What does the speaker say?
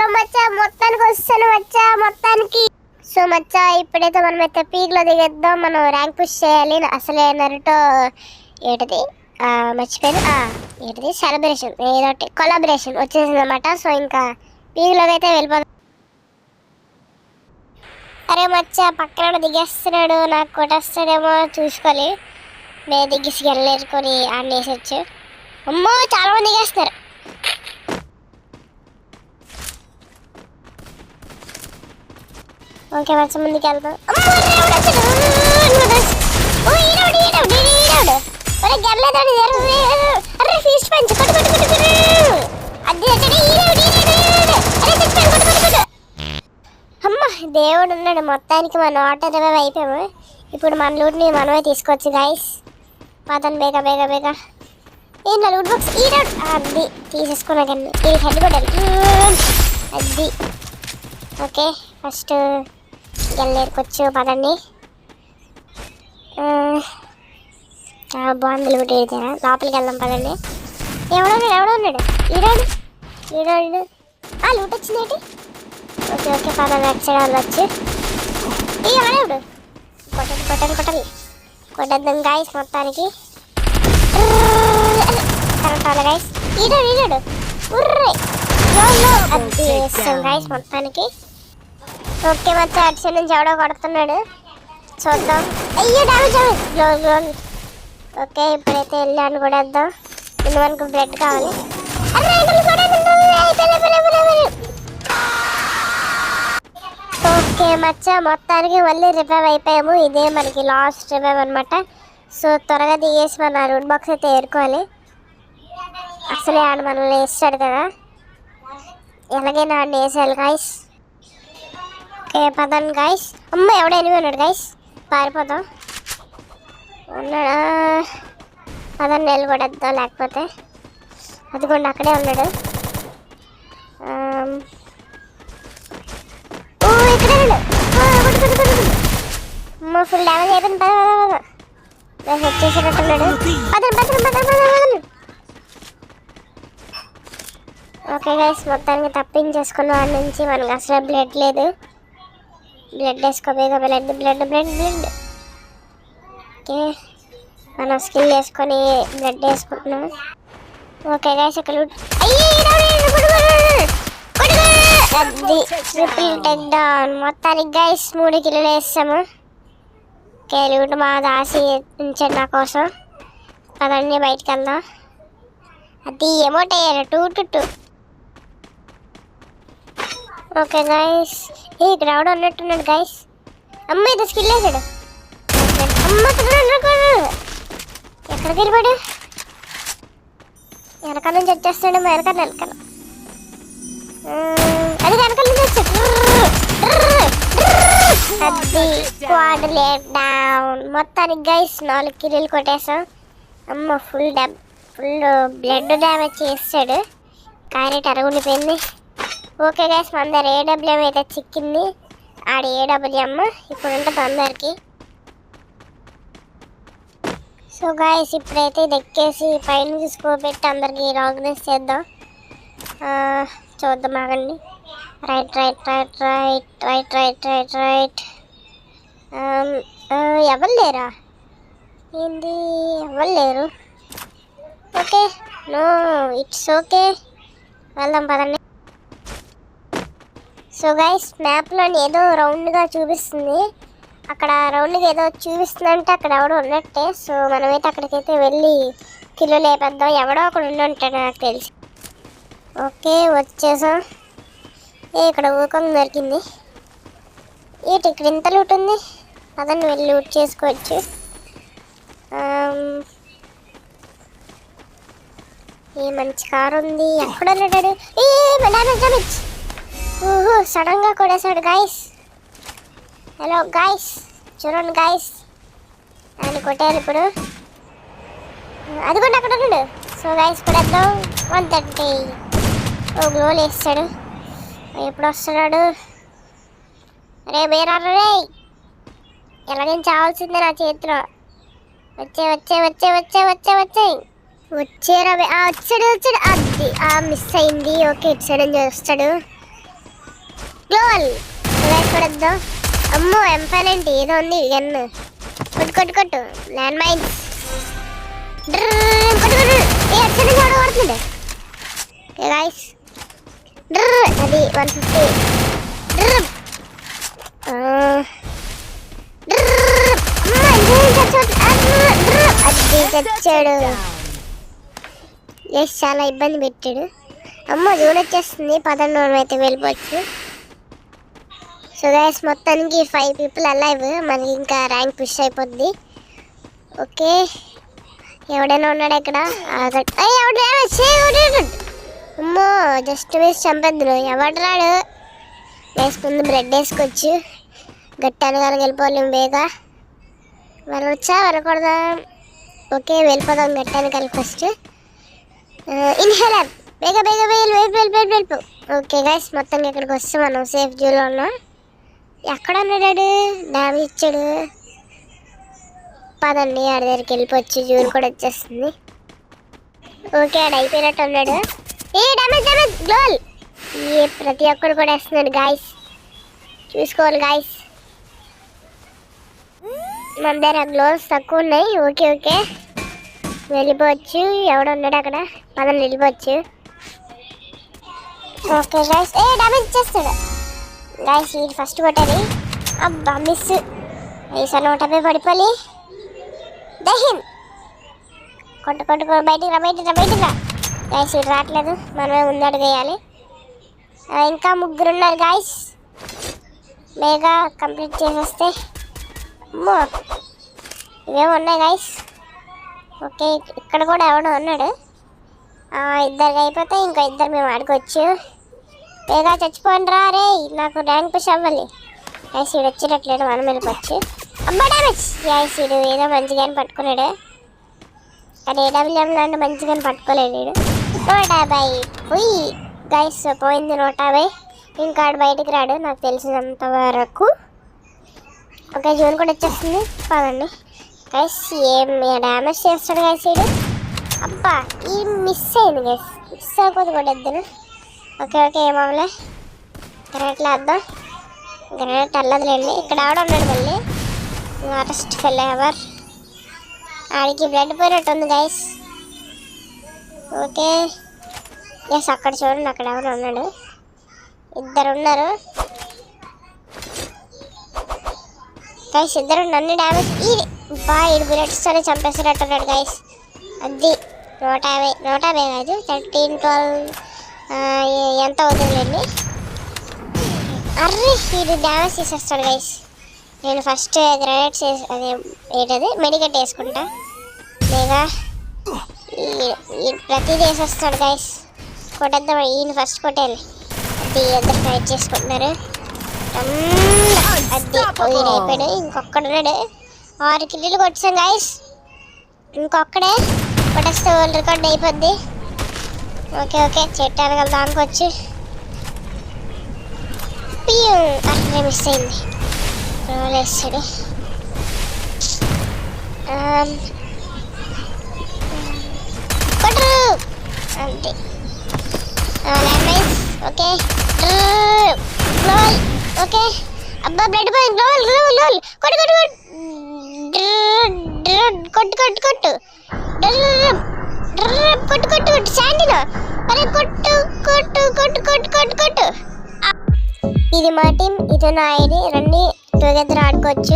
Hello మచ్చా, మొత్తానికి వస్తాను మచ్చా మొత్తానికి. సో మచ్చా, ఇప్పుడైతే మనం అయితే పీక్లో దిగేద్దాం. మనం ర్యాంక్ పుష్ చేయాలి. అసలే నరుటో ఏంటిది మర్చిపోయాను. ఏంటిది సెలబ్రేషన్, ఏదో కొలాబరేషన్ వచ్చేసింది అనమాట. సో ఇంకా పీక్లోకి అయితే వెళ్ళిపోతాం. అరే మచ్చా, పక్కన దిగేస్తున్నాడు, నాకు కొట్టేస్తాడేమో చూసుకోవాలి. మేము దిగేసి వెళ్ళేసుకొని ఆడేసొచ్చు. అమ్మో, చాలా మంది దిగేస్తారు. ఓకే మచ్చ, ముందుకు వెళ్తాం. అమ్మ దేవుడు ఉన్నాడు. మొత్తానికి మన వాటర్ రివైవ్ అయిపోయాము. ఇప్పుడు మన లూట్ని మనమే తీసుకోవచ్చు గైస్. పదం బేగా బేగా బేగా. ఏంటి లూట్ బాక్స్ ఈ రౌడ్ అది తీసేసుకున్నా కానీ ఇది హెడ్ కొట్టాలి అది. ఓకే, ఫస్ట్ గెల్లేరుకొచ్చు పదండి. బాగుంది లూట్. ఏదైనా లోపలికి వెళ్దాం పదండి. ఎవడో ఉన్నాడు ఈరోడు లూట్ వచ్చిందేంటి. ఓకే ఓకే, పదండి. వెబ్ సైడ్ వెళ్ళొచ్చు. ఈ ఆడేవుడు కొట్టేద్దాం గాయస్ మొత్తానికి. Correct guys. ఈడాడు అది వేస్తాం గాయస్ మొత్తానికి. ఓకే మచ్చా, అటు సైడ్ నుంచి ఎవడో కొడుతున్నాడు, చూద్దాం. అయ్యో డ్యామేజ్. ఓకే, ఇప్పుడైతే వెళ్ళాను కూడా వేద్దాం. ముందు మనకు బ్లడ్ కావాలి. ఓకే మచ్చా, మొత్తానికి మళ్ళీ రివైవ్ అయిపోయాము. ఇదే మనకి లాస్ట్ రివైవ్ అనమాట. సో త్వరగా దిగేసి మన రూట్ బాక్స్ అయితే ఏరుకోవాలి. అసలే ఆడ మనల్ని వేస్తాడు కదా, ఎలాగైనా ఆడిని వేసేయాలి గాయస్. ఓకే పదండి గాయస్. అమ్మ ఎవడో ఎనిమి ఉన్నాడు గాయస్, పారిపోతాం. ఉన్నాడా? పదండి వెళ్ళిపోద్దాం, లేకపోతే అదిగోండి అక్కడే ఉన్నాడు. ఇక్కడే అమ్మ ఫుల్ డ్యామేజ్ అయిపోయింది. వచ్చేసేటట్టున్నాడు. ఓకే గైస్, మొత్తానికి తప్పించేసుకున్న వాడి నుంచి మనకు అసలు బ్లడ్ లేదు. బ్లడ్ వేసుకోబోయేగా బ్లడ్. ఓకే, మనం స్కిల్ వేసుకొని బ్లడ్ వేసుకుంటున్నాం. ఓకే గైస్, ఇక్కడ అది ట్రిపుల్ టెక్ డౌన్. మొత్తానికి గైస్ 3 కిలోలు వేస్తాము. ఓకే, లూట్ మా దాసి ఉంచాడు నా కోసం. అదన్నీ బయటికి వెళ్దాం. అది ఎమోట్ అయ్యారు 2-2. ఓకే గైస్, ఇక్కడ ఎవడ ఉన్నట్టున్నాడు గైస్. అమ్మ ఇది స్కిల్ వేసాడు. అమ్మ ఎక్కడికి వెళ్ళిపోయాడు? వెనకాల నుంచి వచ్చేస్తాడు. మా వెనకాల అది వెనకాల నుంచి వచ్చాడు. అది స్క్వాడ్ లేట్ డౌన్. మొత్తానికి గైస్ 4 కిల్లులు కొట్టేసాం. అమ్మ ఫుల్ బ్లడ్ డ్యామేజ్ చేస్తాడు. కానీ అరుగుండిపోయింది. ఓకే గైస్, మన దగ్గర ఏడబ్ల్యూఎం అయితే చిక్కింది. ఆడ ఏడబ్ల్యూఎం ఇప్పుడు ఉంటుంది అందరికి. సో గైస్, ఇప్పుడైతే ఇది ఎక్కేసి పైన స్కోప్ పెట్టి అందరికి ఆర్గనైజ్ చేద్దాం. చూద్దాం ఆగండి. రైట్. ఎవరు లేరా? ఏంది ఎవరు లేరు? ఓకే, నో ఇట్స్ ఓకే, వెళ్దాం పదండి. సో గైస్, మ్యాప్లో ఏదో రౌండ్గా చూపిస్తుంది. అక్కడ రౌండ్గా ఏదో చూపిస్తుందంటే అక్కడ ఎవడో ఉన్నట్టే. సో మనమైతే అక్కడికైతే వెళ్ళి కిలో లేపేద్దాం. ఎవడో అక్కడ ఉండి ఉంటాడు నాకు తెలిసి. ఓకే, వచ్చేసాం. ఇక్కడ ఊకం దొరికింది. ఇక్కడ ఇంత లూట్ ఉంది. అదని వెళ్ళి లూట్ చేసుకోవచ్చు. ఈ మంచి కారు ఉంది. ఎక్కడ వెళ్ళాడు? డ్యామేజ్. సడన్గా కొడేసాడు గాయస్. హలో గాయస్, చూడండి గాయస్, ఆయన కొట్టారు ఇప్పుడు. అది కూడా అక్కడ ఉన్నాడు. So guys కొడేద్దాం. 130. గ్లోలు వేస్తాడు. ఎప్పుడు వస్తున్నాడు? రే వేరే ఎలాగైనా చావాల్సిందే నా చేతిలో. వచ్చారా? వచ్చాడు. అది మిస్ అయింది. ఓకే, ఇటు సైడ్ నుంచి వస్తాడు. గ్లోవల్ చూడొద్దాం. అమ్మో M590 ఏదో ఉంది గన్. కొట్టు కొట్టు కొట్టు. ల్యాండ్ మైన్స్ కొట్టు కొట్టు. అచ్చని చూడబడుతుంది గైస్. అది 150. అది చచ్చాడు. ఎస్ చాలా ఇబ్బంది పెట్టాడు. అమ్మ చూడొచ్చేస్తుంది. 11 అయితే వెళ్ళిపోవచ్చు. సో గైస్ మొత్తానికి 5 పీపుల్ అలైవ్. మనకి ఇంకా ర్యాంక్ పుష్ అయిపోద్ది. ఓకే ఎవడైనా ఉన్నాడు ఇక్కడ? అమ్మో జస్ట్ వేసి చంపేద్దురు. ఎవడు రాడు గైస్. ముందు బ్రెడ్ వేసుకోవచ్చు. గట్టి అనగానే వెళ్ళిపోలేం బేగా. వెళ్ళవచ్చా వెళ్ళకూడదా? ఓకే వెళ్ళిపోదాం గట్టి అనగాలి ఫస్ట్. ఇన్హేలర్ బేగా బేగా వెళ్ళిపో. ఓకే గైస్ మొత్తం ఇక్కడికి వస్తే మనం సేఫ్ జోన్లో ఉన్నాం. ఎక్కడ ఉన్నాడు? డ్యామేజ్ ఇచ్చాడు. పదండి ఆడి దగ్గరికి వెళ్ళిపోవచ్చు. జూన్ కూడా వచ్చేస్తుంది. ఓకే ఆడు అయిపోయినట్టు ఉన్నాడు. డ్యామేజ్ గ్లోల్. ప్రతి ఒక్కరు కూడా వేస్తున్నాడు గాయస్. చూసుకోవాలి గాయస్. మన దగ్గర గ్లోవ్స్ తక్కువ ఉన్నాయి. ఓకే ఓకే వెళ్ళిపోవచ్చు. ఎవడున్నాడు అక్కడ? పదండి వెళ్ళిపోవచ్చు. ఓకే గాయస్ డ్యామేజ్ ఇచ్చేస్తాడు గాయస్. ఇది ఫస్ట్ కొట్టాలి. అబ్బా మిస్. ఈసారి 150 పడిపోయి. దహిన్ కొట్టు కొట్టు బయటికి రా. గాయస్ ఇది రావట్లేదు. మనమే ముందు అడిగేయాలి. ఇంకా 3 ఉన్నారు గాయస్. మేగా కంప్లీట్ చేసేస్తే అమ్మో ఇవేమో ఉన్నాయి గాయస్. ఓకే ఇక్కడ కూడా ఎవడో ఉన్నాడు. 2 అయిపోతే ఇంకా 2 మేము ఆడుకోవచ్చు. మేగా చచ్చిపోండి రా రే. నాకు ర్యాంక్ పుష్ అవ్వాలి. గాయస్ ఈడు వచ్చినట్లేడు. మనం వెళ్ళిపోవచ్చు. అబ్బా డ్యామేజ్. గాయస్ ఈడు ఏదో మంచిగానే పట్టుకున్నాడు. కానీ AWM లాంటి మంచిగానే పట్టుకోలేడు వీడు. 150 పోయి గైస్ పోయింది. 150. ఇంకా ఆడు బయటికి రాడు నాకు తెలిసినంత వరకు. ఓకే జోన్ కూడా వచ్చేస్తుంది. పదండి గైస్. ఏం డ్యామేజ్ చేస్తాడు గైస్ వీడు. అబ్బా ఈ మిస్ అయింది గైస్. మిస్ అయిపోతే కూడా ఇద్దరు. Okay okay ఏమవలే. గ్రెనేట్లు వేద్దాం. గ్రెనేట్ అల్లదులేండి. ఇక్కడ ఆవిడ ఉన్నాడు మళ్ళీ. అరెస్ట్ ఫెల్ ఎవర్. ఆడికి బ్లడ్ పోయినట్టు ఉంది గైస్. ఓకే ఎస్ అక్కడ చూడండి. అక్కడ ఎవరు ఉన్నాడు? 2 ఉన్నారు గైస్. 2 నన్ను డ్యామేజ్. ఇది బుల్లెట్స్తోనే చంపేసినట్టున్నాడు గైస్. అది 150 కాదు 13 12 ఎంత అవుతుందండి. అర్రే ఇది డ్యామేజ్ చేసేస్తాడు గైస్. నేను ఫస్ట్ గ్రెనేడ్స్ అదే ఏంటది మెడికెట్ వేసుకుంటా. లేదా ప్రతిదీ వేసేస్తాడు గైస్. కొట్టేద్దాం. ఈయన ఫస్ట్ కొట్టేయాలి. అది 2 ఫైట్ చేసుకుంటున్నారు. అది ఈయన అయిపోయాడు. ఇంకొక్కడున్నాడు. 6 కిల్లులు కొట్టాం గైస్. ఇంకొక్కడే కొట్టేస్తే వరల్డ్ రికార్డ్ అయిపోద్ది. ఓకే ఓకే చెట్టు అనగల దానికొచ్చి అట్లే మిస్ అయింది. రోల్ వేస్తాడు. కొట్టరు అంతే. ఓకే గ్లోల్. ఓకే అబ్బా బ్లడ్ పోయింది. గ్లోల్ గ్లోల్ గ్లోల్ కొట్టు కొట్టు కొట్టు కొట్టు కొట్టు కొట్టు కొట్టు కొట్టు శాండిలో. అరే కొట్టు కొట్టు కొట్టు కొట్టు కొట్టు కొట్టు. ఇది మా టీం. ఇది నా ఐడి. రండి టుగెదర్ ఆడుకోవచ్చు.